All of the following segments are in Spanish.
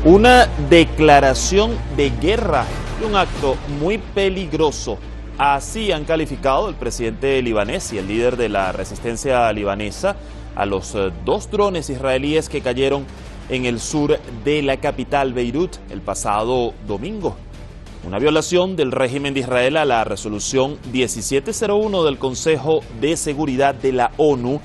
Una declaración de guerra y un acto muy peligroso. Así han calificado el presidente libanés y el líder de la resistencia libanesa a los dos drones israelíes que cayeron en el sur de la capital Beirut el pasado domingo. Una violación del régimen de Israel a la resolución 1701 del Consejo de Seguridad de la ONU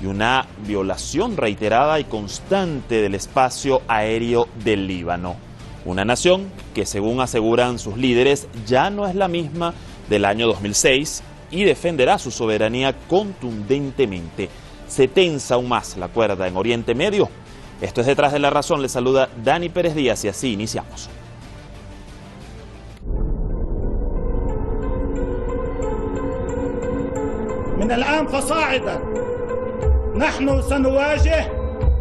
y una violación reiterada y constante del espacio aéreo del Líbano. Una nación que, según aseguran sus líderes, ya no es la misma del año 2006 y defenderá su soberanía contundentemente. Se tensa aún más la cuerda en Oriente Medio. Esto es Detrás de la Razón. Les saluda Dani Pérez Díaz y así iniciamos. من الآن فصاعدا نحن سنواجه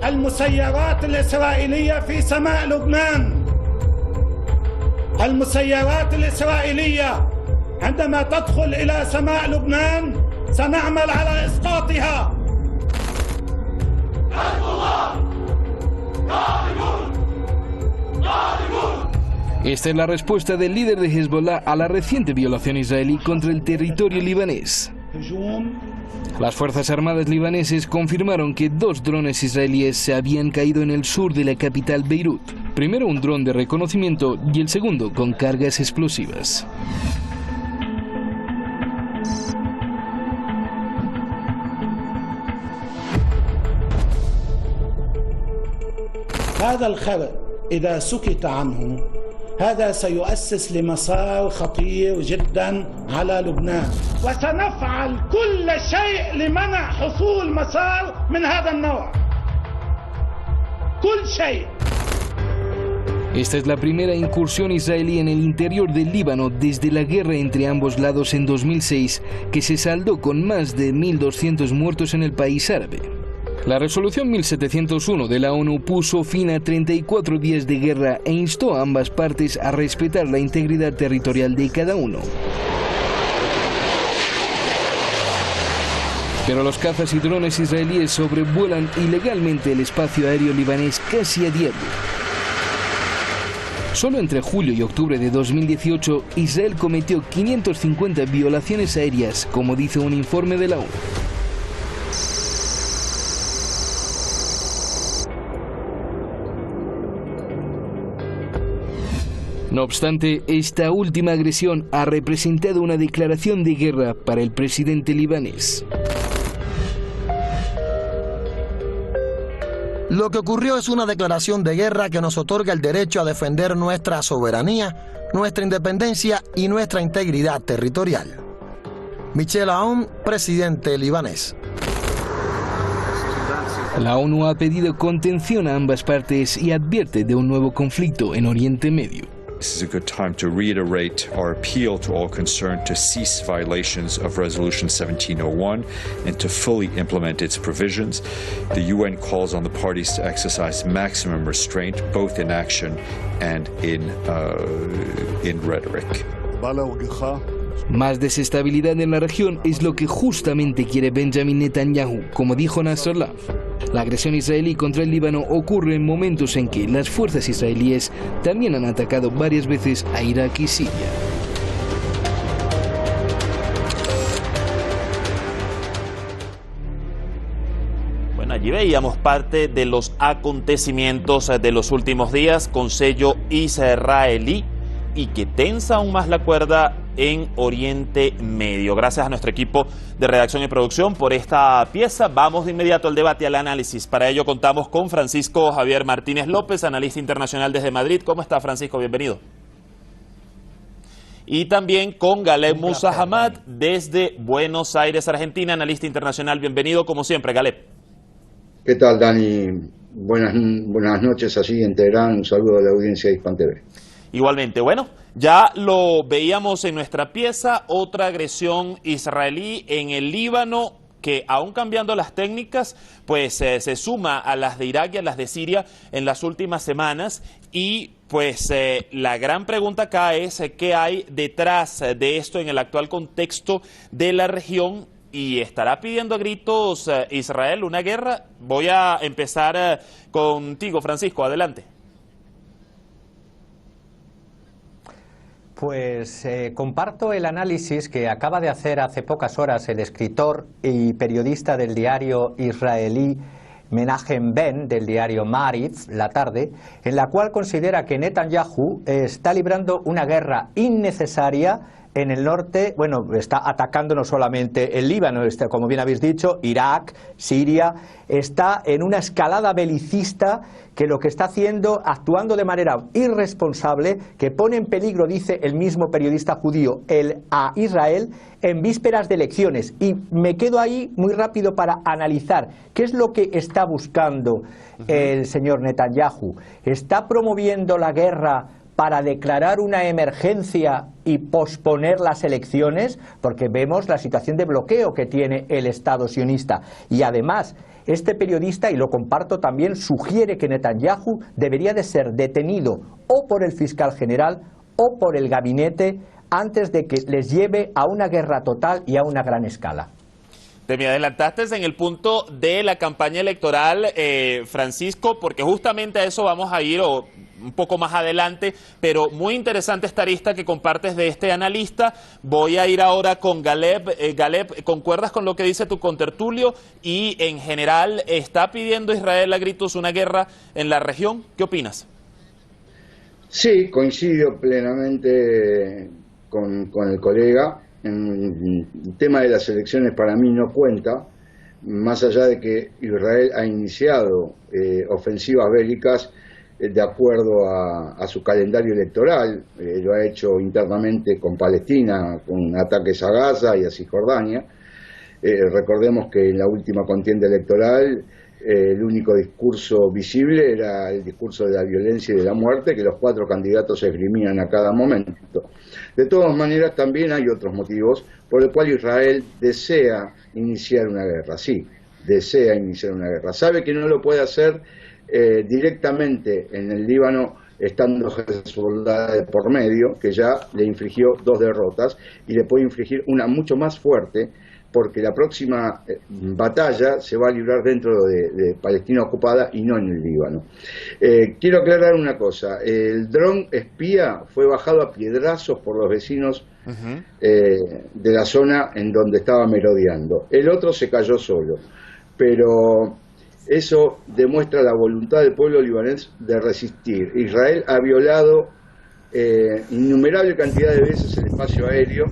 المسيرات الإسرائيلية في سماء لبنان. المسيرات الإسرائيلية عندما تدخل إلى سماء لبنان سنعمل على إسقاطها. Esta es la respuesta del líder de Hezbollah a la reciente violación israelí contra el territorio libanés. Las Fuerzas Armadas libaneses confirmaron que dos drones israelíes se habían caído en el sur de la capital Beirut. Primero un dron de reconocimiento y el segundo con cargas explosivas. هذا الخبر إذا سكت عنه هذا سيؤسس لمسار خطير جدا على لبنان وسنفعل كل شيء لمنع حصول مسار من هذا النوع. كل شيء. Esta es la primera incursión israelí en el interior del Líbano desde la guerra entre ambos lados en 2006, que se saldó con más de 1.200 muertos en el país árabe. La resolución 1701 de la ONU puso fin a 34 días de guerra e instó a ambas partes a respetar la integridad territorial de cada uno. Pero los cazas y drones israelíes sobrevuelan ilegalmente el espacio aéreo libanés casi a diario. Solo entre julio y octubre de 2018, Israel cometió 550 violaciones aéreas, como dice un informe de la ONU. No obstante, esta última agresión ha representado una declaración de guerra para el presidente libanés. Lo que ocurrió es una declaración de guerra que nos otorga el derecho a defender nuestra soberanía, nuestra independencia y nuestra integridad territorial. Michel Aoun, presidente libanés. La ONU ha pedido contención a ambas partes y advierte de un nuevo conflicto en Oriente Medio. This is a good time to reiterate our appeal to all concerned to cease violations of Resolution 1701 and to fully implement its provisions. The UN calls on the parties to exercise maximum restraint, both in action and in rhetoric. Más desestabilidad en la región es lo que justamente quiere Benjamin Netanyahu, como dijo Nasrallah. La agresión israelí contra el Líbano ocurre en momentos en que las fuerzas israelíes también han atacado varias veces a Irak y Siria. Bueno, allí veíamos parte de los acontecimientos de los últimos días con sello israelí y que tensa aún más la cuerda en Oriente Medio. Gracias a nuestro equipo de redacción y producción por esta pieza. Vamos de inmediato al debate y al análisis. Para ello contamos con Francisco Javier Martínez López, analista internacional desde Madrid. ¿Cómo está, Francisco? Bienvenido. Y también con Galeb Musa Hamad desde Buenos Aires, Argentina, analista internacional. Bienvenido, como siempre, Galeb. ¿Qué tal, Dani? Buenas noches allí en Teherán. Un saludo a la audiencia de Hispan TV. Igualmente, bueno, ya lo veíamos en nuestra pieza, otra agresión israelí en el Líbano que, aún cambiando las técnicas, pues se suma a las de Irak y a las de Siria en las últimas semanas. Y pues la gran pregunta acá es ¿qué hay detrás de esto en el actual contexto de la región? ¿Y estará pidiendo a gritos Israel una guerra? Voy a empezar contigo, Francisco, adelante. Pues comparto el análisis que acaba de hacer hace pocas horas el escritor y periodista del diario israelí Menachem Ben, del diario Maariv, La Tarde, en la cual considera que Netanyahu está librando una guerra innecesaria en el norte. Bueno, está atacando no solamente el Líbano, como bien habéis dicho, Irak, Siria, está en una escalada belicista que lo que está haciendo, actuando de manera irresponsable, que pone en peligro, dice el mismo periodista judío, a Israel en vísperas de elecciones. Y me quedo ahí muy rápido para analizar qué es lo que está buscando el señor Netanyahu. ¿Está promoviendo la guerra para declarar una emergencia y posponer las elecciones? Porque vemos la situación de bloqueo que tiene el Estado sionista. Y además, este periodista, y lo comparto también, sugiere que Netanyahu debería de ser detenido o por el fiscal general o por el gabinete antes de que les lleve a una guerra total y a una gran escala. Te me adelantaste en el punto de la campaña electoral, Francisco, porque justamente a eso vamos a ir un poco más adelante, pero muy interesante esta arista que compartes de este analista. Voy a ir ahora con Galeb. Galeb, ¿concuerdas con lo que dice tu contertulio? Y en general, ¿está pidiendo Israel a gritos una guerra en la región? ¿Qué opinas? Sí, coincido plenamente con el colega. El tema de las elecciones para mí no cuenta, más allá de que Israel ha iniciado ofensivas bélicas de acuerdo a su calendario electoral. Lo ha hecho internamente con Palestina, con ataques a Gaza y a Cisjordania. Recordemos que en la última contienda electoral el único discurso visible era el discurso de la violencia y de la muerte que los 4 candidatos esgrimían a cada momento. De todas maneras, también hay otros motivos por el cual Israel desea iniciar una guerra. Sí, desea iniciar una guerra. Sabe que no lo puede hacer directamente en el Líbano, estando Hezbollah de por medio, que ya le infligió 2 derrotas, y le puede infligir una mucho más fuerte, porque la próxima batalla se va a librar dentro de Palestina ocupada y no en el Líbano. Quiero aclarar una cosa: el dron espía fue bajado a piedrazos por los vecinos de la zona en donde estaba merodeando. El otro se cayó solo, pero eso demuestra la voluntad del pueblo libanés de resistir. Israel ha violado innumerable cantidad de veces el espacio aéreo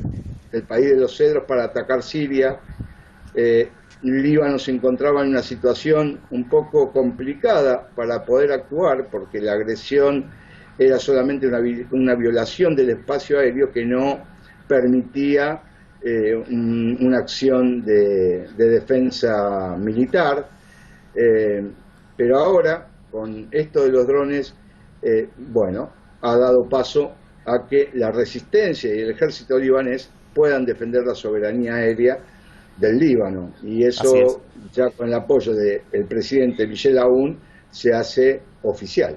del país de los cedros para atacar Siria. Líbano se encontraba en una situación un poco complicada para poder actuar, porque la agresión era solamente una violación del espacio aéreo que no permitía una acción de defensa militar. Pero ahora, con esto de los drones, bueno, ha dado paso a que la resistencia y el ejército libanés puedan defender la soberanía aérea del Líbano, y eso ya con el apoyo del presidente Michel Aoun se hace oficial.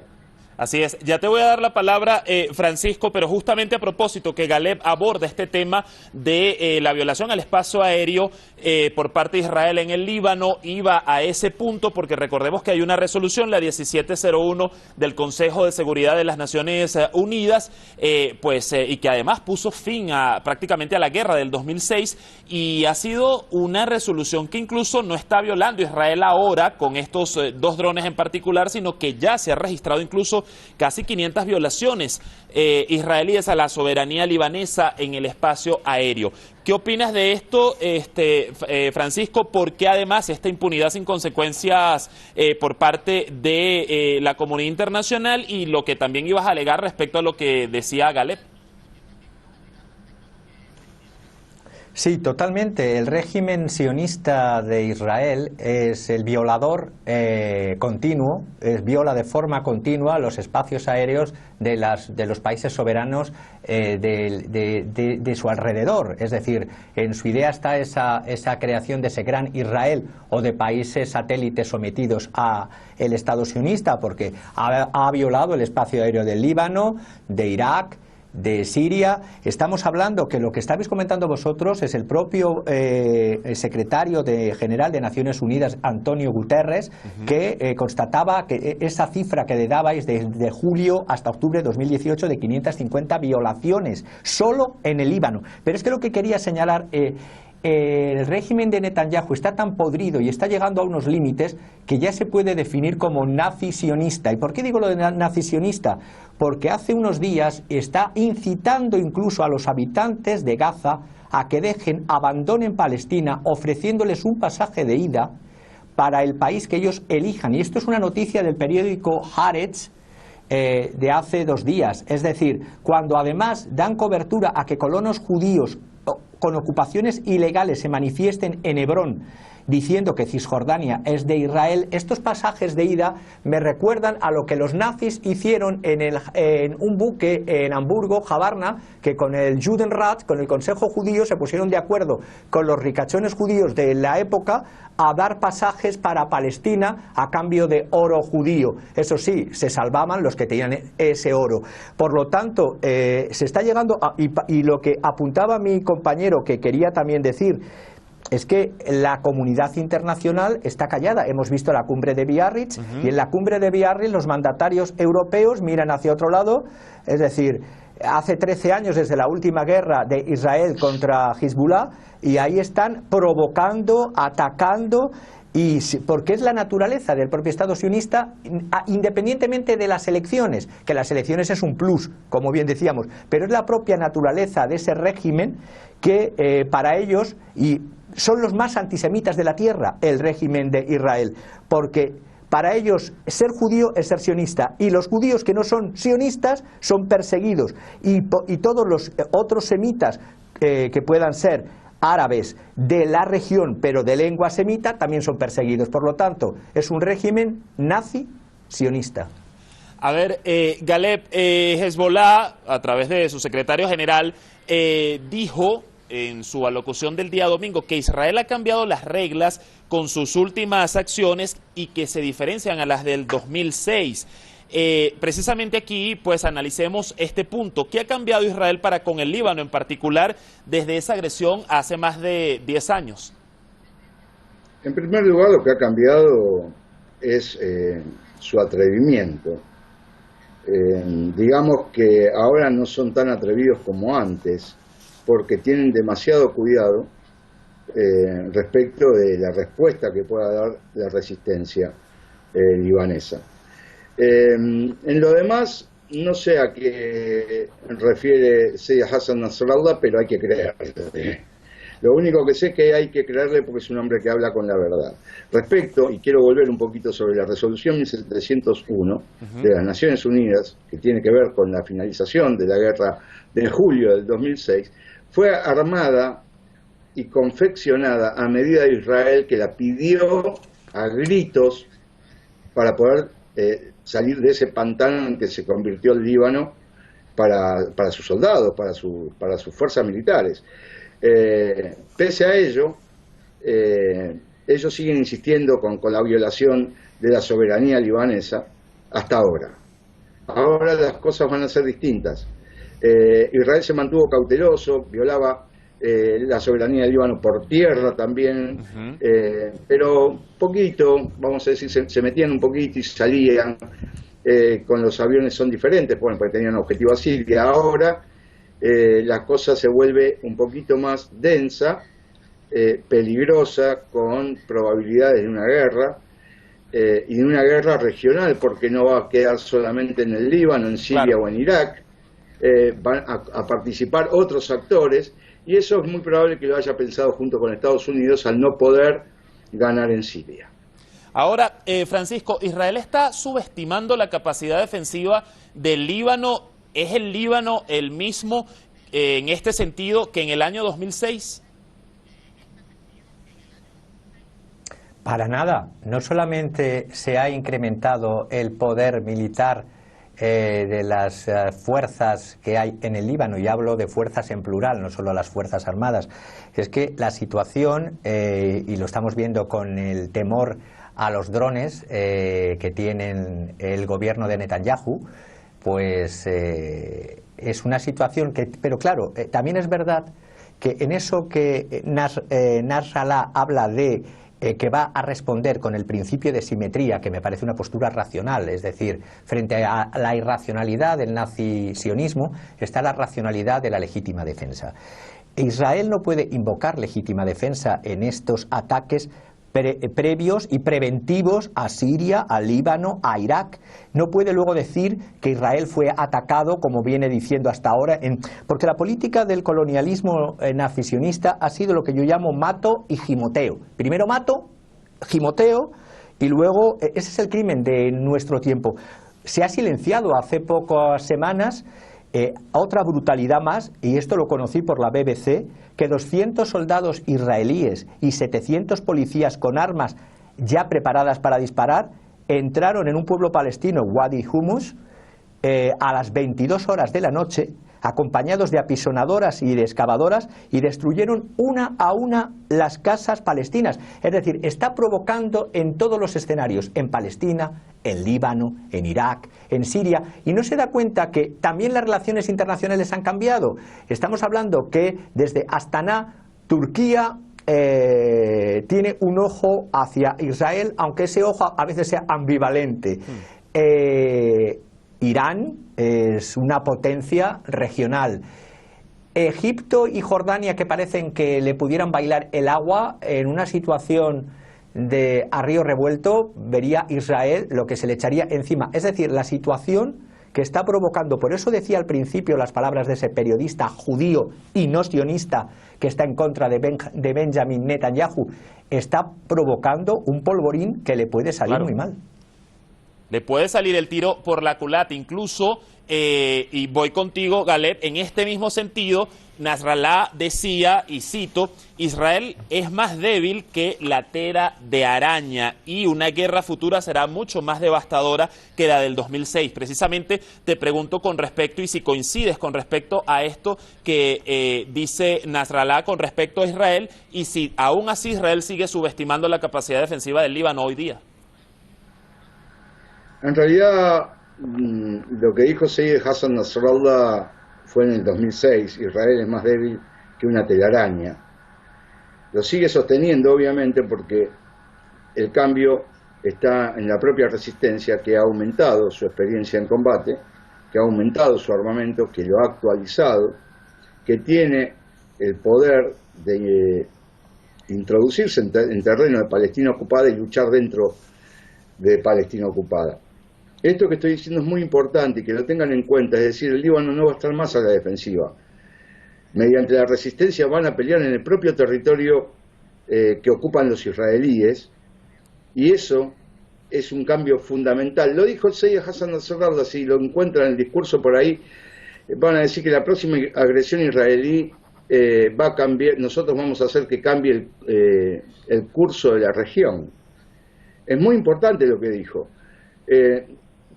Así es. Ya te voy a dar la palabra, Francisco, pero justamente a propósito que Galeb aborda este tema de la violación al espacio aéreo por parte de Israel en el Líbano, iba a ese punto porque recordemos que hay una resolución, la 1701 del Consejo de Seguridad de las Naciones Unidas, y que además puso fin prácticamente a la guerra del 2006, y ha sido una resolución que incluso no está violando Israel ahora con estos 2 drones en particular, sino que ya se ha registrado incluso casi 500 violaciones israelíes a la soberanía libanesa en el espacio aéreo. ¿Qué opinas de esto, Francisco? Porque además esta impunidad sin consecuencias por parte de la comunidad internacional, y lo que también ibas a alegar respecto a lo que decía Galeb? Sí, totalmente. El régimen sionista de Israel es el violador continuo, viola de forma continua los espacios aéreos de los países soberanos de su alrededor. Es decir, en su idea está esa creación de ese gran Israel, o de países satélites sometidos a el Estado sionista, porque ha violado el espacio aéreo del Líbano, de Irak, de Siria. Estamos hablando que lo que estabais comentando vosotros es el propio secretario general de Naciones Unidas, Antonio Guterres, que constataba que esa cifra que le dabais desde julio hasta octubre de 2018 de 550 violaciones solo en el Líbano. Pero es que lo que quería señalar, el régimen de Netanyahu está tan podrido y está llegando a unos límites que ya se puede definir como nazi-sionista. ¿Y por qué digo lo de nazi-sionista? Porque hace unos días está incitando incluso a los habitantes de Gaza a que abandonen Palestina, ofreciéndoles un pasaje de ida para el país que ellos elijan. Y esto es una noticia del periódico Haaretz de hace 2 días. Es decir, cuando además dan cobertura a que colonos judíos con ocupaciones ilegales se manifiesten en Hebrón diciendo que Cisjordania es de Israel, estos pasajes de ida me recuerdan a lo que los nazis hicieron en un buque en Hamburgo, Javarna, que con el Judenrat, con el Consejo Judío, se pusieron de acuerdo con los ricachones judíos de la época a dar pasajes para Palestina a cambio de oro judío. Eso sí, se salvaban los que tenían ese oro. Por lo tanto, se está llegando y lo que apuntaba mi compañero, que quería también decir, es que la comunidad internacional está callada. Hemos visto la cumbre de Biarritz y en la cumbre de Biarritz los mandatarios europeos miran hacia otro lado. Es decir, hace 13 años desde la última guerra de Israel contra Hezbollah y ahí están provocando, atacando, y porque es la naturaleza del propio Estado sionista, independientemente de las elecciones, que las elecciones es un plus, como bien decíamos, pero es la propia naturaleza de ese régimen que para ellos, y son los más antisemitas de la tierra, el régimen de Israel, porque para ellos ser judío es ser sionista, y los judíos que no son sionistas son perseguidos, y todos los otros semitas que puedan ser árabes de la región pero de lengua semita también son perseguidos. Por lo tanto, es un régimen nazi-sionista. A ver, Galeb, Hezbollah, a través de su secretario general, dijo en su alocución del día domingo que Israel ha cambiado las reglas con sus últimas acciones y que se diferencian a las del 2006. Precisamente aquí, pues analicemos este punto. ¿Qué ha cambiado Israel para con el Líbano en particular desde esa agresión hace más de 10 años? En primer lugar, lo que ha cambiado es su atrevimiento. Digamos que ahora no son tan atrevidos como antes, porque tienen demasiado cuidado respecto de la respuesta que pueda dar la resistencia libanesa. En lo demás, no sé a qué refiere Seyed Hassan Nasrallah, pero hay que creerle. Lo único que sé es que hay que creerle porque es un hombre que habla con la verdad. Respecto, y quiero volver un poquito sobre la resolución 1701 de las Naciones Unidas, que tiene que ver con la finalización de la guerra de julio del 2006, fue armada y confeccionada a medida de Israel, que la pidió a gritos para poder salir de ese pantano en que se convirtió el Líbano para sus soldados, para sus fuerzas militares. Pese a ello, ellos siguen insistiendo con la violación de la soberanía libanesa hasta ahora. Ahora las cosas van a ser distintas. Israel se mantuvo cauteloso, violaba la soberanía del Líbano por tierra también, pero poquito, vamos a decir, se metían un poquito y salían. Con los aviones son diferentes, bueno, porque tenían objetivo a Siria. Ahora la cosa se vuelve un poquito más densa, peligrosa, con probabilidades de una guerra, y de una guerra regional, porque no va a quedar solamente en el Líbano, en Siria o en Irak. Van a participar otros actores, y eso es muy probable que lo haya pensado junto con Estados Unidos al no poder ganar en Siria. Ahora, Francisco, Israel está subestimando la capacidad defensiva del Líbano. ¿Es el Líbano el mismo en este sentido que en el año 2006? Para nada. No solamente se ha incrementado el poder militar de las fuerzas que hay en el Líbano, y hablo de fuerzas en plural, no solo las fuerzas armadas, es que la situación, y lo estamos viendo con el temor a los drones que tienen el gobierno de Netanyahu, pues Es una situación que, pero claro, también es verdad que en eso que Nasrallah habla de que va a responder con el principio de simetría, que me parece una postura racional, es decir, frente a la irracionalidad del nazi-sionismo está la racionalidad de la legítima defensa. Israel no puede invocar legítima defensa en estos ataques previos y preventivos a Siria, a Líbano, a Irak. No puede luego decir que Israel fue atacado, como viene diciendo hasta ahora, porque la política del colonialismo nazi-sionista ha sido lo que yo llamo mato y gimoteo. Primero mato, gimoteo, y luego ese es el crimen de nuestro tiempo. Se ha silenciado hace pocas semanas otra brutalidad más, y esto lo conocí por la BBC, que 200 soldados israelíes y 700 policías con armas ya preparadas para disparar entraron en un pueblo palestino, Wadi Humus, a las 22 horas de la noche, acompañados de apisonadoras y de excavadoras, y destruyeron una a una las casas palestinas. Es decir, está provocando en todos los escenarios, en Palestina, en Líbano, en Irak, en Siria, y no se da cuenta que también las relaciones internacionales han cambiado. Estamos hablando que desde Astana, Turquía tiene un ojo hacia Israel, aunque ese ojo a veces sea ambivalente. Irán es una potencia regional. Egipto y Jordania, que parecen que le pudieran bailar el agua en una situación de a río revuelto, vería Israel lo que se le echaría encima. Es decir, la situación que está provocando, por eso decía al principio las palabras de ese periodista judío y no sionista que está en contra de Benjamin Netanyahu, está provocando un polvorín que le puede salir muy mal. Le puede salir el tiro por la culata, incluso, y voy contigo, Galeb, en este mismo sentido, Nasrallah decía, y cito, Israel es más débil que la tela de araña y una guerra futura será mucho más devastadora que la del 2006. Precisamente te pregunto con respecto, y si coincides con respecto a esto que dice Nasrallah con respecto a Israel, y si aún así Israel sigue subestimando la capacidad defensiva del Líbano hoy día. En realidad, lo que dijo Seyyed Hassan Nasrallah fue en el 2006, Israel es más débil que una telaraña. Lo sigue sosteniendo, obviamente, porque el cambio está en la propia resistencia, que ha aumentado su experiencia en combate, que ha aumentado su armamento, que lo ha actualizado, que tiene el poder de introducirse en terreno de Palestina ocupada y luchar dentro de Palestina ocupada. Esto que estoy diciendo es muy importante y que lo tengan en cuenta, es decir, el Líbano no va a estar más a la defensiva. Mediante la resistencia van a pelear en el propio territorio que ocupan los israelíes, y eso es un cambio fundamental. Lo dijo el Seyyed Hassan Nasrallah, si lo encuentran en el discurso por ahí, van a decir que la próxima agresión israelí va a cambiar, nosotros vamos a hacer que cambie el curso de la región. Es muy importante lo que dijo.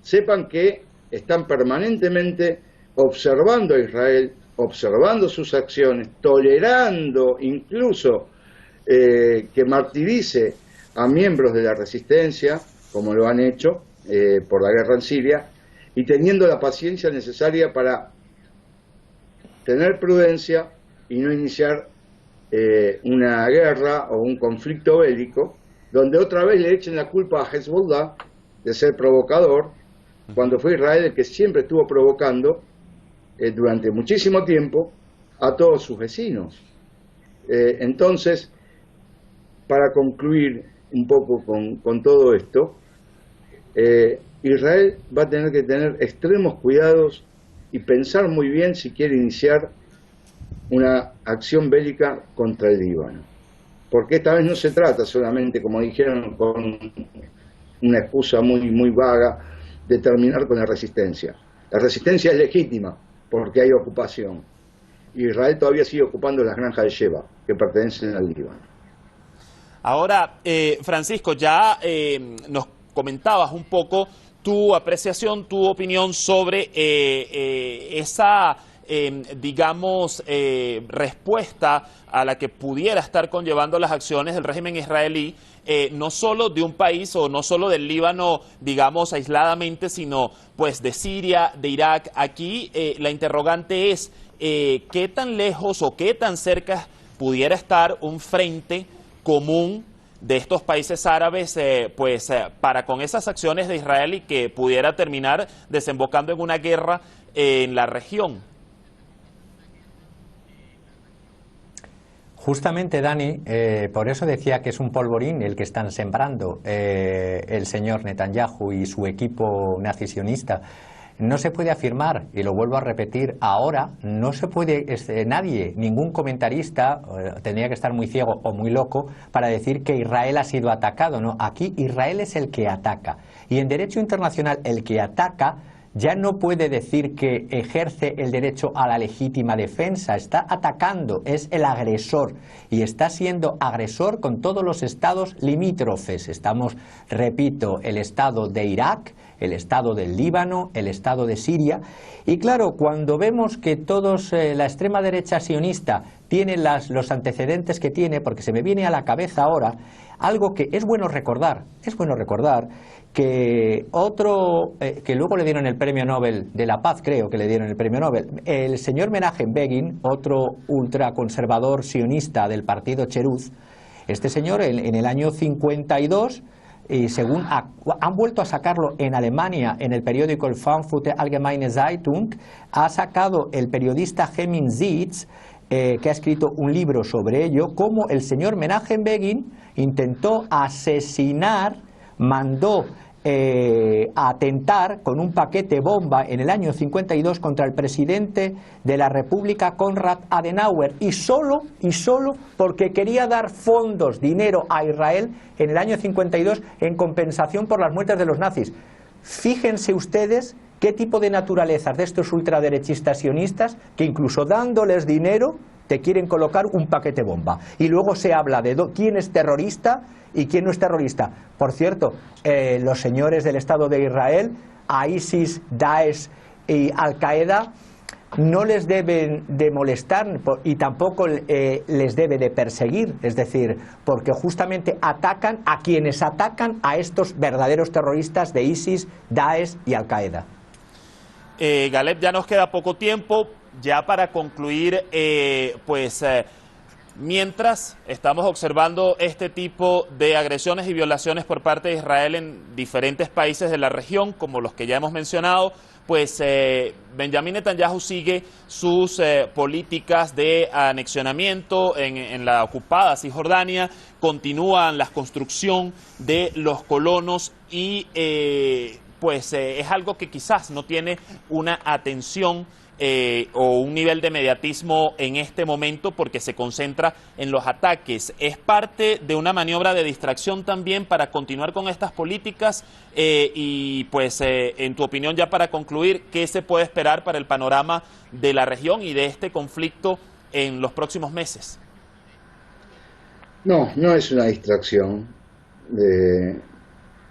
Sepan que están permanentemente observando a Israel, observando sus acciones, tolerando incluso que martirice a miembros de la resistencia, como lo han hecho por la guerra en Siria, y teniendo la paciencia necesaria para tener prudencia y no iniciar una guerra o un conflicto bélico, donde otra vez le echen la culpa a Hezbollah de ser provocador, cuando fue Israel el que siempre estuvo provocando durante muchísimo tiempo a todos sus vecinos. Entonces, para concluir un poco con todo esto, Israel va a tener que tener extremos cuidados y pensar muy bien si quiere iniciar una acción bélica contra el Líbano. Porque esta vez no se trata solamente, como dijeron, con una excusa muy vaga, de terminar con la resistencia. La resistencia es legítima porque hay ocupación. Israel todavía sigue ocupando las granjas de Sheba, que pertenecen al Líbano. Ahora, Francisco, ya nos comentabas un poco tu apreciación, tu opinión sobre esa digamos, respuesta a la que pudiera estar conllevando las acciones del régimen israelí, no solo de un país o no solo del Líbano, digamos, aisladamente, sino pues de Siria, de Irak. Aquí la interrogante es qué tan lejos o qué tan cerca pudiera estar un frente común de estos países árabes para con esas acciones de Israel y que pudiera terminar desembocando en una guerra en la región. Justamente, Dani, por eso decía que es un polvorín el que están sembrando el señor Netanyahu y su equipo nazisionista. No se puede afirmar, y lo vuelvo a repetir, ahora no se puede, nadie, ningún comentarista, tendría que estar muy ciego o muy loco para decir que Israel ha sido atacado. No, aquí Israel es el que ataca. Y en derecho internacional el que ataca ya no puede decir que ejerce el derecho a la legítima defensa, está atacando, es el agresor y está siendo agresor con todos los estados limítrofes. Estamos, repito, el estado de Irak, el estado del Líbano, el estado de Siria. Y claro, cuando vemos que todos, la extrema derecha sionista tiene los antecedentes que tiene, porque se me viene a la cabeza ahora algo que es bueno recordar que otro, que luego le dieron el premio Nobel de la Paz, creo que le dieron el premio Nobel, el señor Menachem Begin, otro ultraconservador sionista del partido Cheruz, este señor en el año 52, y según han vuelto a sacarlo en Alemania en el periódico el Frankfurter Allgemeine Zeitung, ha sacado el periodista Heming Zitz, que ha escrito un libro sobre ello, cómo el señor Menachem Begin intentó asesinar, mandó a atentar con un paquete bomba en el año 52 contra el presidente de la República, Konrad Adenauer, y solo porque quería dar fondos, dinero a Israel en el año 52 en compensación por las muertes de los nazis. Fíjense ustedes qué tipo de naturalezas de estos ultraderechistas sionistas que incluso dándoles dinero te quieren colocar un paquete bomba. Y luego se habla de quién es terrorista y quién no es terrorista. Por cierto, los señores del Estado de Israel, a ISIS, Daesh y Al-Qaeda, no les deben de molestar y tampoco les debe de perseguir, es decir, porque justamente atacan a quienes atacan a estos verdaderos terroristas de ISIS, Daesh y Al-Qaeda. Galeb, ya nos queda poco tiempo, ya para concluir, mientras estamos observando este tipo de agresiones y violaciones por parte de Israel en diferentes países de la región, como los que ya hemos mencionado, Benjamín Netanyahu sigue sus políticas de anexionamiento en la ocupada Cisjordania, continúan la construcción de los colonos y es algo que quizás no tiene una atención o un nivel de mediatismo en este momento porque se concentra en los ataques. ¿Es parte de una maniobra de distracción también para continuar con estas políticas? En tu opinión, ya para concluir, ¿qué se puede esperar para el panorama de la región y de este conflicto en los próximos meses? No es una distracción.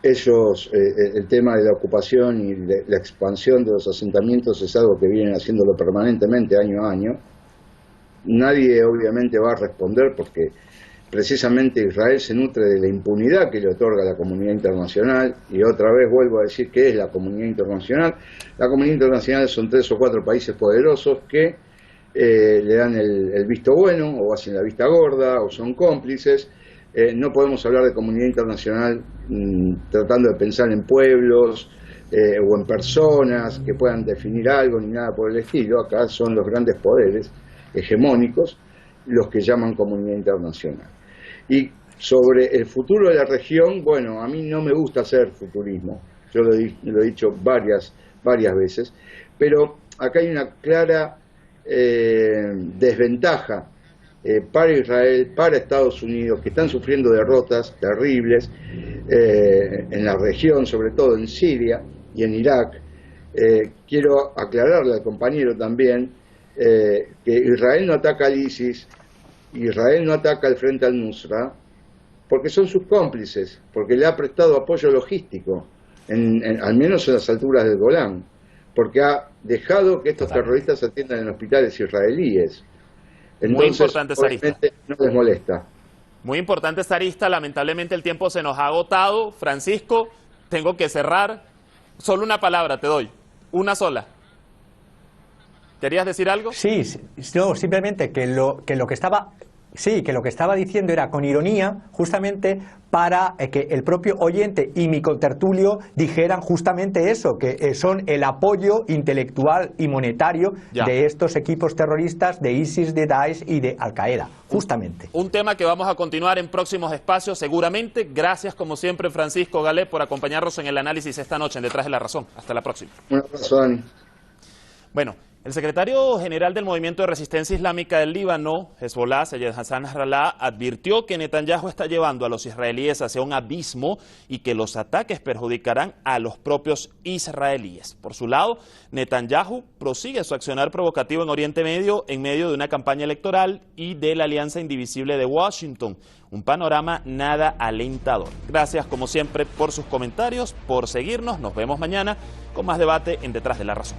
El tema de la ocupación y la expansión de los asentamientos es algo que vienen haciéndolo permanentemente año a año. Nadie obviamente va a responder porque precisamente Israel se nutre de la impunidad que le otorga la comunidad internacional, y otra vez vuelvo a decir qué es la comunidad internacional. La comunidad internacional son 3 o 4 países poderosos que le dan el visto bueno, o hacen la vista gorda, o son cómplices. No podemos hablar de comunidad internacional tratando de pensar en pueblos o en personas que puedan definir algo ni nada por el estilo. Acá son los grandes poderes hegemónicos los que llaman comunidad internacional. Y sobre el futuro de la región, bueno, a mí no me gusta hacer futurismo, yo lo he dicho varias veces, pero acá hay una clara desventaja para Israel, para Estados Unidos, que están sufriendo derrotas terribles en la región, sobre todo en Siria y en Irak. Quiero aclararle al compañero también que Israel no ataca al ISIS, Israel no ataca al Frente al-Nusra, porque son sus cómplices, porque le ha prestado apoyo logístico, al menos en las alturas del Golán. porque ha dejado que estos terroristas se atiendan en hospitales israelíes. Entonces, muy importante esa arista. No les molesta. Muy importante esta arista, lamentablemente el tiempo se nos ha agotado. Francisco, tengo que cerrar. Solo una palabra te doy, una sola. ¿Querías decir algo? Sí, no, simplemente que lo que estaba diciendo era con ironía, justamente para que el propio oyente y mi contertulio dijeran justamente eso, que son el apoyo intelectual y monetario de estos equipos terroristas de ISIS, de Daesh y de Al-Qaeda, justamente. Un tema que vamos a continuar en próximos espacios seguramente. Gracias como siempre, Francisco Galé, por acompañarnos en el análisis esta noche en Detrás de la Razón. Hasta la próxima. Un abrazo, Dani. Bueno, el secretario general del Movimiento de Resistencia Islámica del Líbano, Hezbollah, Sayed Hassan Nasrallah, advirtió que Netanyahu está llevando a los israelíes hacia un abismo y que los ataques perjudicarán a los propios israelíes. Por su lado, Netanyahu prosigue su accionar provocativo en Oriente Medio en medio de una campaña electoral y de la Alianza Indivisible de Washington. Un panorama nada alentador. Gracias como siempre por sus comentarios, por seguirnos. Nos vemos mañana con más debate en Detrás de la Razón.